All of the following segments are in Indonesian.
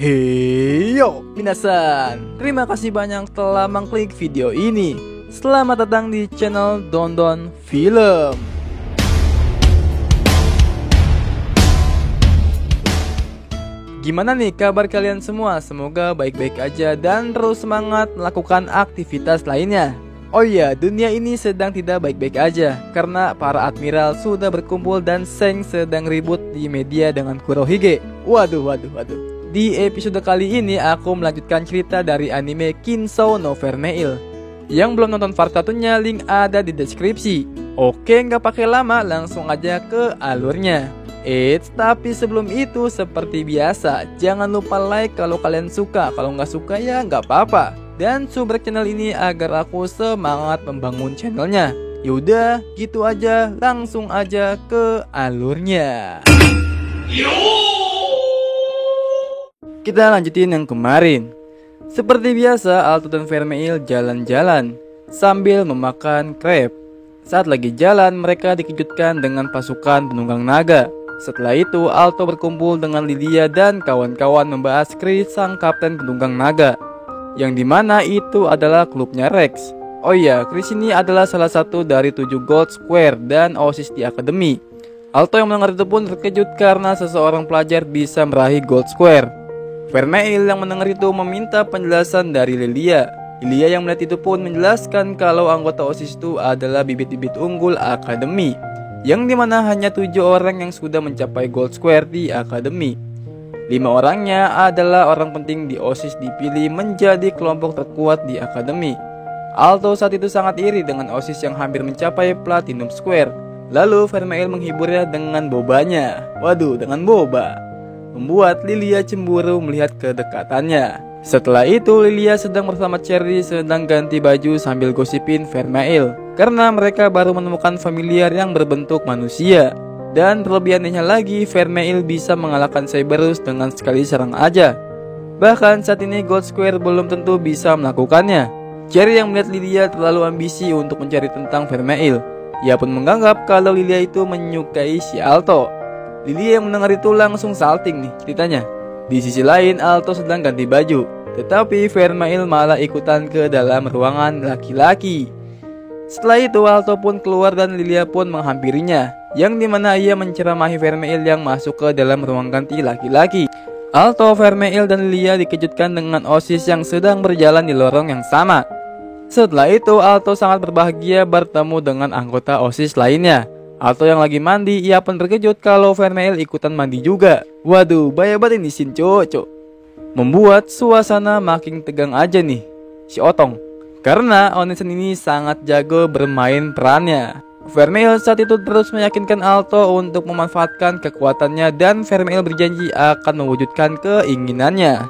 Heyo minasan, terima kasih banyak telah mengklik video ini. Selamat datang di channel Dondon Film. Gimana nih kabar kalian semua? Semoga baik-baik aja dan terus semangat melakukan aktivitas lainnya. Oh iya, dunia ini sedang tidak baik-baik aja karena para admiral sudah berkumpul dan Seng sedang ribut di media dengan Kurohige. Waduh. Di episode kali ini aku melanjutkan cerita dari anime Kinsou no Vermeil. Yang belum nonton part 1-nya, link ada di deskripsi. Oke, nggak pakai lama, langsung aja ke alurnya. Tapi sebelum itu seperti biasa, jangan lupa like kalau kalian suka. Kalau nggak suka ya nggak apa-apa. Dan subrek channel ini agar aku semangat membangun channelnya. Yaudah, gitu aja, langsung aja ke alurnya. Kita lanjutin yang kemarin. Seperti biasa, Alto dan Vermeil jalan-jalan sambil memakan crepe. Saat lagi jalan, mereka dikejutkan dengan pasukan penunggang naga. Setelah itu, Alto berkumpul dengan Lilia dan kawan-kawan membahas Chris, sang kapten penunggang naga, yang dimana itu adalah klubnya Rex. Oh iya, Chris ini adalah salah satu dari 7 Gold Square dan OSIS di akademi. Alto yang mendengar itu pun terkejut karena seseorang pelajar bisa meraih Gold Square. Vermeil yang mendengar itu meminta penjelasan dari Lilia. Lilia yang melihat itu pun menjelaskan kalau anggota OSIS itu adalah bibit-bibit unggul akademi, yang dimana hanya 7 orang yang sudah mencapai Gold Square di akademi. 5 orangnya adalah orang penting di OSIS dipilih menjadi kelompok terkuat di akademi. Alto saat itu sangat iri dengan OSIS yang hampir mencapai Platinum Square. Lalu Vermeil menghiburnya dengan bobanya. Waduh, dengan boba, membuat Lilia cemburu melihat kedekatannya. Setelah itu, Lilia sedang bersama Cherry sedang ganti baju sambil gosipin Vermeil karena mereka baru menemukan familiar yang berbentuk manusia. Dan terlebih anehnya lagi, Vermeil bisa mengalahkan Cerberus dengan sekali serang aja. Bahkan saat ini Gold Square belum tentu bisa melakukannya. Cherry yang melihat Lilia terlalu ambisi untuk mencari tentang Vermeil. Ia pun menganggap kalau Lilia itu menyukai si Alto. Lilia yang mendengar itu langsung salting nih ceritanya. Di sisi lain, Alto sedang ganti baju, tetapi Vermeil malah ikutan ke dalam ruangan laki-laki. Setelah itu, Alto pun keluar dan Lilia pun menghampirinya, yang dimana ia menceramahi Vermeil yang masuk ke dalam ruang ganti laki-laki. Alto, Vermeil, dan Lilia dikejutkan dengan OSIS yang sedang berjalan di lorong yang sama. Setelah itu, Alto sangat berbahagia bertemu dengan anggota OSIS lainnya. Alto yang lagi mandi, ia pun terkejut kalau Vermeil ikutan mandi juga. Waduh, bahaya banget ini scene cocok. Membuat suasana makin tegang aja nih si Otong, karena Onesen ini sangat jago bermain perannya. Vermeil saat itu terus meyakinkan Alto untuk memanfaatkan kekuatannya dan Vermeil berjanji akan mewujudkan keinginannya.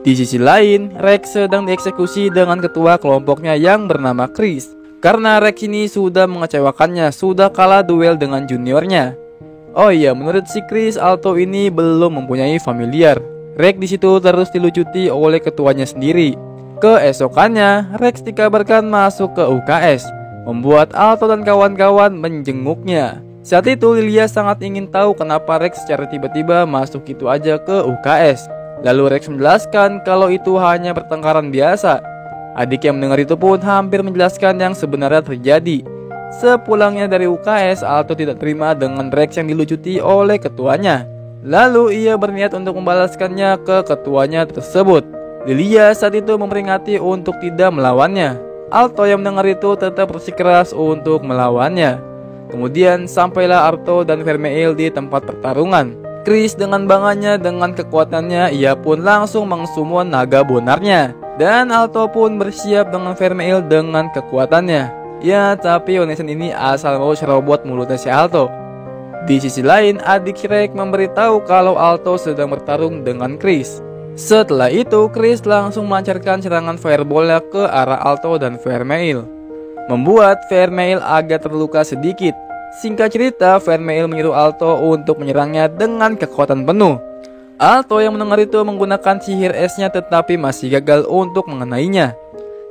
Di sisi lain, Rex sedang dieksekusi dengan ketua kelompoknya yang bernama Chris. Karena Rex ini sudah mengecewakannya, sudah kalah duel dengan juniornya. Oh iya, menurut si Chris, Alto ini belum mempunyai familiar. Rex di situ terus dilucuti oleh ketuanya sendiri. Keesokannya, Rex dikabarkan masuk ke UKS, membuat Alto dan kawan-kawan menjenguknya. Saat itu Lilia sangat ingin tahu kenapa Rex secara tiba-tiba masuk gitu aja ke UKS. Lalu Rex menjelaskan kalau itu hanya pertengkaran biasa. Adik yang mendengar itu pun hampir menjelaskan yang sebenarnya terjadi. Sepulangnya dari UKS, Alto tidak terima dengan Rex yang dilucuti oleh ketuanya. Lalu ia berniat untuk membalaskannya ke ketuanya tersebut. Lilia saat itu memperingati untuk tidak melawannya. Alto yang mendengar itu tetap bersikeras untuk melawannya. Kemudian sampailah Alto dan Vermeil di tempat pertarungan. Chris dengan bangganya dengan kekuatannya, ia pun langsung mengsummon naga bonarnya. Dan Alto pun bersiap dengan Vermeil dengan kekuatannya. Ya, tapi Onesen ini asal mau serobot mulutnya si Alto. Di sisi lain, adik Rex memberitahu kalau Alto sedang bertarung dengan Chris. Setelah itu, Chris langsung melancarkan serangan fireball-nya ke arah Alto dan Vermeil, membuat Vermeil agak terluka sedikit. Singkat cerita, Vermeil menyuruh Alto untuk menyerangnya dengan kekuatan penuh. Alto yang mendengar itu menggunakan sihir esnya tetapi masih gagal untuk mengenainya.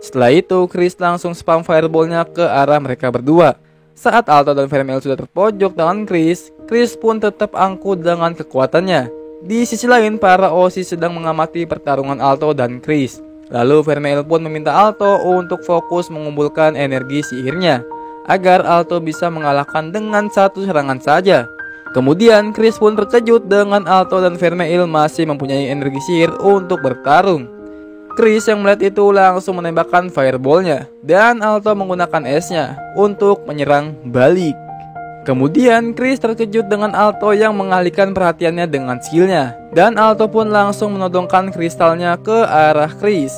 Setelah itu, Chris langsung spam fireball-nya ke arah mereka berdua. Saat Alto dan Vermeil sudah terpojok dengan Chris pun tetap angkuh dengan kekuatannya. Di sisi lain, para OSIS sedang mengamati pertarungan Alto dan Chris. Lalu Vermeil pun meminta Alto untuk fokus mengumpulkan energi sihirnya agar Alto bisa mengalahkan dengan satu serangan saja. Kemudian Chris pun terkejut dengan Alto dan Vermeil masih mempunyai energi sihir untuk bertarung. Chris yang melihat itu langsung menembakkan fireballnya dan Alto menggunakan esnya untuk menyerang balik. Kemudian Chris terkejut dengan Alto yang mengalihkan perhatiannya dengan skillnya, dan Alto pun langsung menodongkan kristalnya ke arah Chris.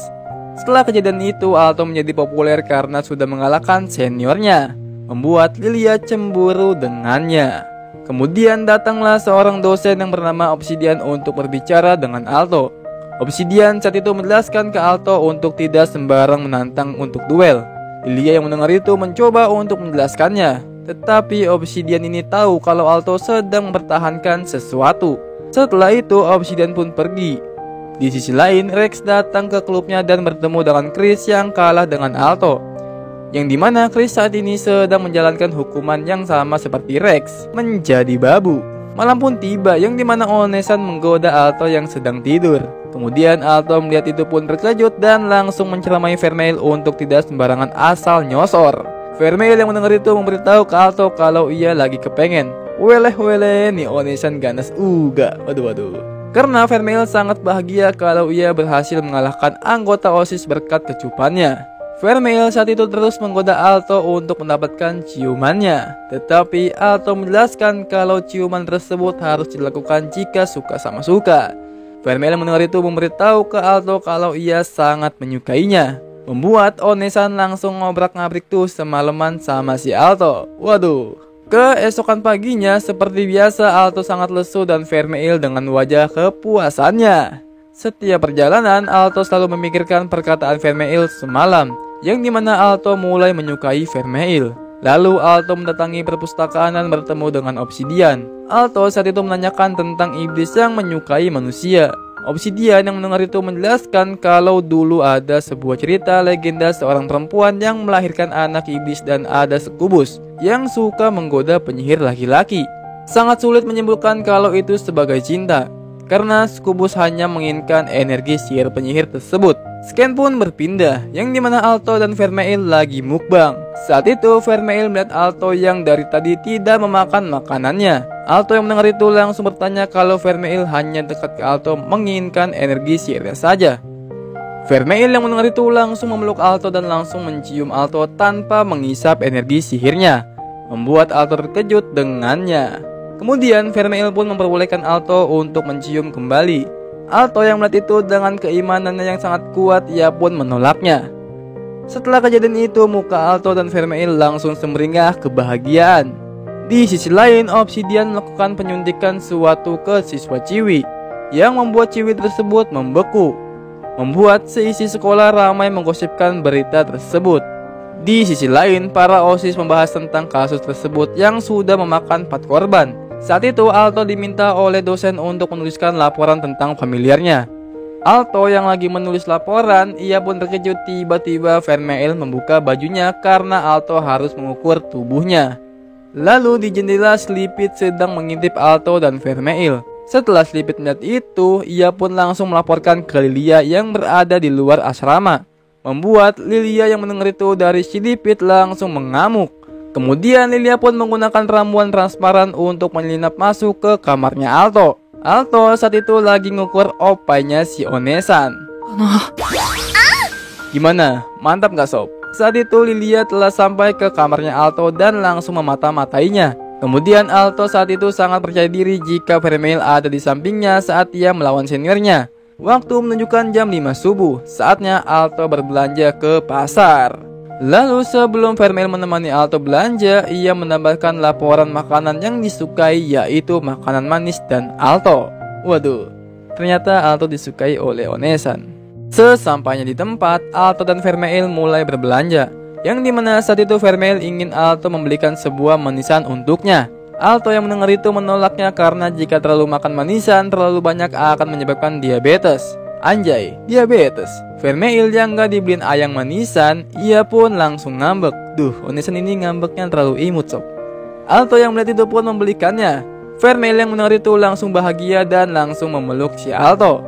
Setelah kejadian itu, Alto menjadi populer karena sudah mengalahkan seniornya, membuat Lilia cemburu dengannya. Kemudian datanglah seorang dosen yang bernama Obsidian untuk berbicara dengan Alto. Obsidian saat itu menjelaskan ke Alto untuk tidak sembarang menantang untuk duel. Lilia yang mendengar itu mencoba untuk menjelaskannya, tetapi Obsidian ini tahu kalau Alto sedang mempertahankan sesuatu. Setelah itu Obsidian pun pergi. Di sisi lain, Rex datang ke klubnya dan bertemu dengan Chris yang kalah dengan Alto, yang dimana Chris saat ini sedang menjalankan hukuman yang sama seperti Rex, menjadi babu. Malam pun tiba yang dimana Onesan menggoda Alto yang sedang tidur. Kemudian Alto melihat itu pun terkejut dan langsung menceramai Vermeil untuk tidak sembarangan asal nyosor. Vermeil yang mendengar itu memberitahu ke Alto kalau ia lagi kepengen weleh nih Onesan ganas uga. Waduh. Karena Vermeil sangat bahagia kalau ia berhasil mengalahkan anggota OSIS berkat kecupannya. Vermeil saat itu terus menggoda Alto untuk mendapatkan ciumannya, tetapi Alto menjelaskan kalau ciuman tersebut harus dilakukan jika suka sama suka. Vermeil yang mendengar itu memberitahu ke Alto kalau ia sangat menyukainya, membuat Onesan langsung ngobrak-ngabrik tuh semalaman sama si Alto. Waduh. Keesokan paginya seperti biasa Alto sangat lesu dan Vermeil dengan wajah kepuasannya. Setiap perjalanan Alto selalu memikirkan perkataan Vermeil semalam, yang dimana Alto mulai menyukai Vermeil. Lalu Alto mendatangi perpustakaan dan bertemu dengan Obsidian. Alto saat itu menanyakan tentang iblis yang menyukai manusia. Obsidian yang mendengar itu menjelaskan kalau dulu ada sebuah cerita legenda seorang perempuan yang melahirkan anak iblis dan ada sekubus yang suka menggoda penyihir laki-laki. Sangat sulit menyimpulkan kalau itu sebagai cinta, karena sekubus hanya menginginkan energi sihir penyihir tersebut. Scan pun berpindah, yang dimana Alto dan Vermeil lagi mukbang. Saat itu Vermeil melihat Alto yang dari tadi tidak memakan makanannya. Alto yang mendengar itu langsung bertanya kalau Vermeil hanya dekat ke Alto menginginkan energi sihirnya saja. Vermeil yang mendengar itu langsung memeluk Alto dan langsung mencium Alto tanpa mengisap energi sihirnya, membuat Alto terkejut dengannya. Kemudian Vermeil pun memperbolehkan Alto untuk mencium kembali. Alto yang melihat itu dengan keimanannya yang sangat kuat, ia pun menolaknya. Setelah kejadian itu, muka Alto dan Vermeil langsung semeringah kebahagiaan. Di sisi lain, Obsidian melakukan penyuntikan suatu ke siswa Ciwi, yang membuat Ciwi tersebut membeku, membuat seisi sekolah ramai menggosipkan berita tersebut. Di sisi lain, para OSIS membahas tentang kasus tersebut yang sudah memakan 4 korban. Saat itu Alto diminta oleh dosen untuk menuliskan laporan tentang familiarnya. Alto yang lagi menulis laporan, ia pun terkejut tiba-tiba Vermeil membuka bajunya karena Alto harus mengukur tubuhnya. Lalu di jendela Slipit sedang mengintip Alto dan Vermeil. Setelah Slipit melihat itu, ia pun langsung melaporkan ke Lilia yang berada di luar asrama, membuat Lilia yang mendengar itu dari Slipit langsung mengamuk. Kemudian Lilia pun menggunakan ramuan transparan untuk menyelinap masuk ke kamarnya Alto. Alto saat itu lagi ngukur opainya si Onesan. Gimana? Mantap gak sob? Saat itu Lilia telah sampai ke kamarnya Alto dan langsung memata-matainya. Kemudian Alto saat itu sangat percaya diri jika Vermeil ada di sampingnya saat ia melawan seniornya. Waktu menunjukkan jam 5 subuh, saatnya Alto berbelanja ke pasar. Lalu sebelum Vermeil menemani Alto belanja, ia menambahkan laporan makanan yang disukai, yaitu makanan manis dan Alto. Waduh, ternyata Alto disukai oleh Onesan. Sesampainya di tempat, Alto dan Vermeil mulai berbelanja, yang dimana saat itu Vermeil ingin Alto membelikan sebuah manisan untuknya. Alto yang mendengar itu menolaknya karena jika terlalu makan manisan terlalu banyak akan menyebabkan diabetes. Anjay, diabetes. Vermeil yang gak dibeliin ayang manisan, ia pun langsung ngambek. Duh, Onesan ini ngambeknya terlalu imut sob. Alto yang melihat itu pun membelikannya. Vermeil yang mendengar itu langsung bahagia dan langsung memeluk si Alto,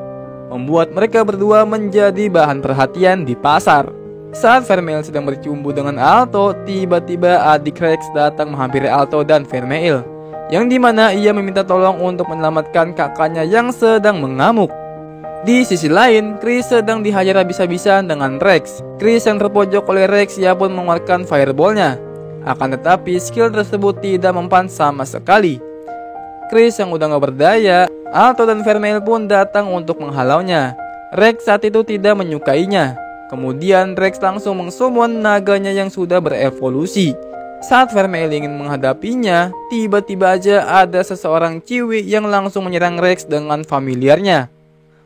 membuat mereka berdua menjadi bahan perhatian di pasar. Saat Vermeil sedang bercumbu dengan Alto, tiba-tiba adik Rex datang menghampiri Alto dan Vermeil, yang dimana ia meminta tolong untuk menyelamatkan kakaknya yang sedang mengamuk. Di sisi lain, Chris sedang dihajar habis-habisan dengan Rex. Chris yang terpojok oleh Rex, ia pun mengeluarkan fireballnya. Akan tetapi skill tersebut tidak mempan sama sekali. Chris yang udah gak berdaya, Alto dan Vermeil pun datang untuk menghalaunya. Rex saat itu tidak menyukainya. Kemudian Rex langsung mengsummon naganya yang sudah berevolusi. Saat Vermeil ingin menghadapinya, tiba-tiba aja ada seseorang Ciwi yang langsung menyerang Rex dengan familiarnya,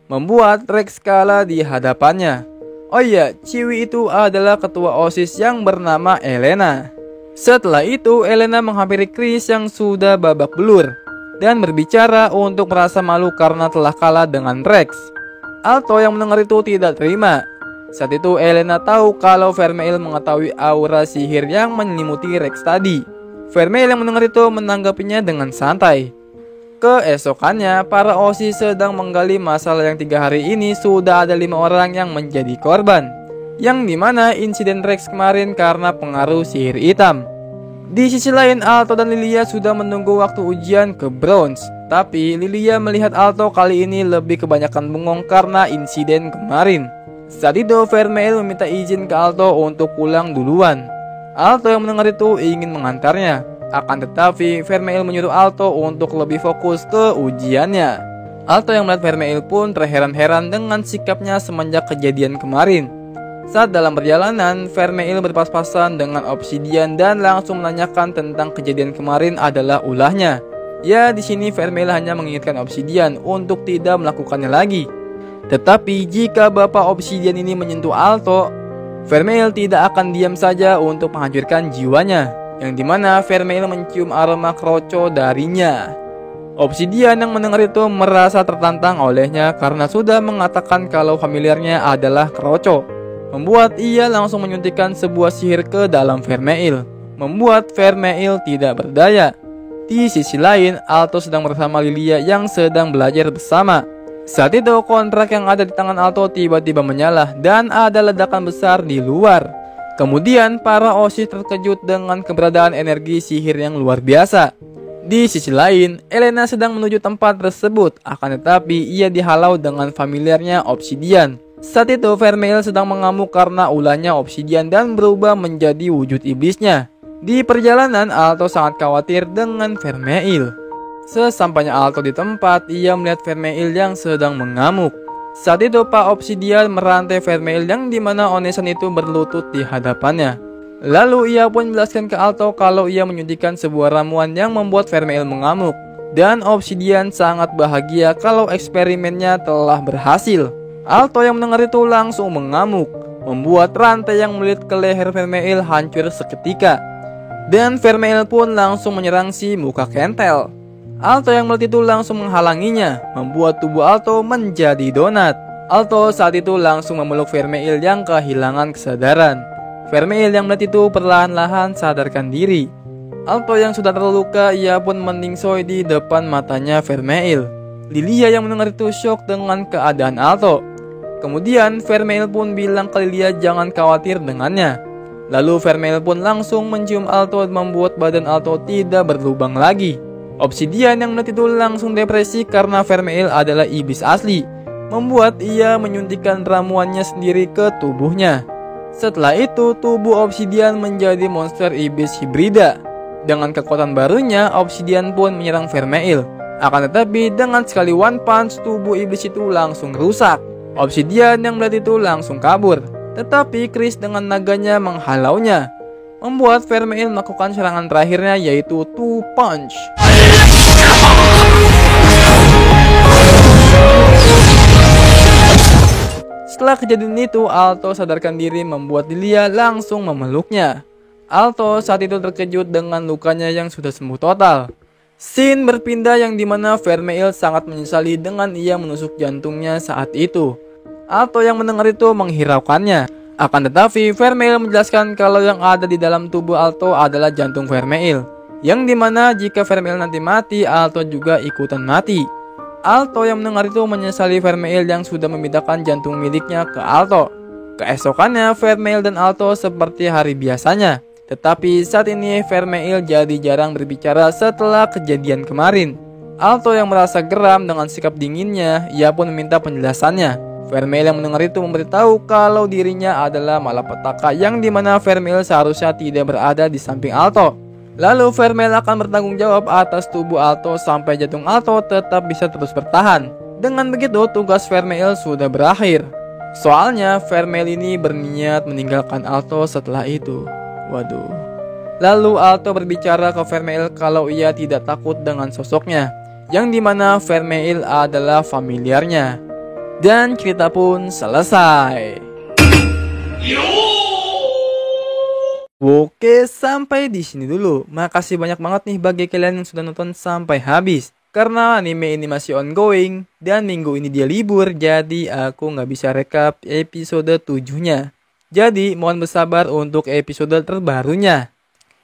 membuat Rex kalah di hadapannya. Oh iya, Ciwi itu adalah ketua OSIS yang bernama Elena. Setelah itu, Elena menghampiri Chris yang sudah babak belur dan berbicara untuk merasa malu karena telah kalah dengan Rex. Alto yang mendengar itu tidak terima. Saat itu Elena tahu kalau Vermeil mengetahui aura sihir yang menyelimuti Rex tadi. Vermeil yang mendengar itu menanggapinya dengan santai. Keesokannya, para OSIS sedang menggali masalah yang 3 hari ini sudah ada 5 orang yang menjadi korban, yang dimana insiden Rex kemarin karena pengaruh sihir hitam. Di sisi lain, Alto dan Lilia sudah menunggu waktu ujian ke Bronze. Tapi Lilia melihat Alto kali ini lebih kebanyakan bengong karena insiden kemarin. Saat itu Vermeil meminta izin ke Alto untuk pulang duluan. Alto yang mendengar itu ingin mengantarnya. Akan tetapi Vermeil menyuruh Alto untuk lebih fokus ke ujiannya. Alto yang melihat Vermeil pun terheran-heran dengan sikapnya semenjak kejadian kemarin. Saat dalam perjalanan, Vermeil berpas-pasan dengan Obsidian dan langsung menanyakan tentang kejadian kemarin adalah ulahnya. Ya, di sini Vermeil hanya mengingatkan Obsidian untuk tidak melakukannya lagi. Tetapi jika Bapak Obsidian ini menyentuh Alto, Vermeil tidak akan diam saja untuk menghancurkan jiwanya, yang dimana Vermeil mencium aroma kroco darinya. Obsidian yang mendengar itu merasa tertantang olehnya karena sudah mengatakan kalau familiarnya adalah kroco, membuat ia langsung menyuntikkan sebuah sihir ke dalam Vermeil, membuat Vermeil tidak berdaya. Di sisi lain, Alto sedang bersama Lilia yang sedang belajar bersama. Saat itu kontrak yang ada di tangan Alto tiba-tiba menyala dan ada ledakan besar di luar. Kemudian para OSIS terkejut dengan keberadaan energi sihir yang luar biasa. Di sisi lain, Elena sedang menuju tempat tersebut, akan tetapi ia dihalau dengan familiarnya Obsidian. Saat itu Vermeil sedang mengamuk karena ulahnya Obsidian dan berubah menjadi wujud iblisnya. Di perjalanan, Alto sangat khawatir dengan Vermeil. Sesampainya Alto di tempat, ia melihat Vermeil yang sedang mengamuk. Saat itu Pak Obsidian merantai Vermeil yang dimana Onesan itu berlutut di hadapannya. Lalu ia pun menjelaskan ke Alto kalau ia menyuntikkan sebuah ramuan yang membuat Vermeil mengamuk. Dan Obsidian sangat bahagia kalau eksperimennya telah berhasil. Alto yang mendengar itu langsung mengamuk, membuat rantai yang melilit ke leher Vermeil hancur seketika. Dan Vermeil pun langsung menyerang si muka kentel. Alto yang melihat itu langsung menghalanginya, membuat tubuh Alto menjadi donat. Alto saat itu langsung memeluk Vermeil yang kehilangan kesadaran. Vermeil yang melihat itu perlahan-lahan sadarkan diri. Alto yang sudah terluka, ia pun meningsoi di depan matanya Vermeil. Lilia yang mendengar itu syok dengan keadaan Alto. Kemudian Vermeil pun bilang ke Lilia jangan khawatir dengannya. Lalu Vermeil pun langsung mencium Alto membuat badan Alto tidak berlubang lagi. Obsidian yang melihat itu langsung depresi karena Vermeil adalah iblis asli, membuat ia menyuntikkan ramuannya sendiri ke tubuhnya. Setelah itu tubuh Obsidian menjadi monster iblis hibrida. Dengan kekuatan barunya, Obsidian pun menyerang Vermeil. Akan tetapi dengan sekali one punch, tubuh iblis itu langsung rusak. Obsidian yang melihat itu langsung kabur. Tetapi Chris dengan naganya menghalaunya, membuat Vermeil melakukan serangan terakhirnya yaitu two punch. Setelah kejadian itu, Alto sadarkan diri membuat Lilia langsung memeluknya. Alto saat itu terkejut dengan lukanya yang sudah sembuh total. Scene berpindah yang dimana Vermeil sangat menyesali dengan ia menusuk jantungnya saat itu. Alto yang mendengar itu menghiraukannya. Akan tetapi Vermeil menjelaskan kalau yang ada di dalam tubuh Alto adalah jantung Vermeil, yang dimana jika Vermeil nanti mati, Alto juga ikutan mati. Alto yang mendengar itu menyesali Vermeil yang sudah memindahkan jantung miliknya ke Alto. Keesokannya Vermeil dan Alto seperti hari biasanya. Tetapi saat ini Vermeil jadi jarang berbicara setelah kejadian kemarin. Alto yang merasa geram dengan sikap dinginnya, ia pun meminta penjelasannya. Vermeil yang mendengar itu memberitahu kalau dirinya adalah malapetaka yang dimana Vermeil seharusnya tidak berada di samping Alto. Lalu Vermeil akan bertanggung jawab atas tubuh Alto sampai jantung Alto tetap bisa terus bertahan. Dengan begitu tugas Vermeil sudah berakhir. Soalnya Vermeil ini berniat meninggalkan Alto setelah itu. Waduh. Lalu Alto berbicara ke Vermeil kalau ia tidak takut dengan sosoknya, yang dimana Vermeil adalah familiarnya. Dan cerita pun selesai. Oke, sampai di sini dulu. Makasih banyak banget nih bagi kalian yang sudah nonton sampai habis. Karena anime ini masih ongoing dan minggu ini dia libur, jadi aku nggak bisa rekap episode 7-nya. Jadi mohon bersabar untuk episode terbarunya.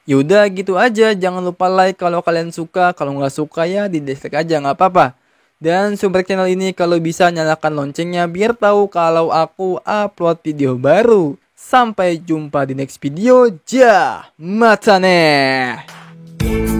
Yaudah gitu aja, jangan lupa like kalau kalian suka. Kalau nggak suka ya di dislike aja, nggak apa-apa. Dan subrek channel ini kalau bisa nyalakan loncengnya biar tahu kalau aku upload video baru. Sampai jumpa di next video. Jah, mata nih.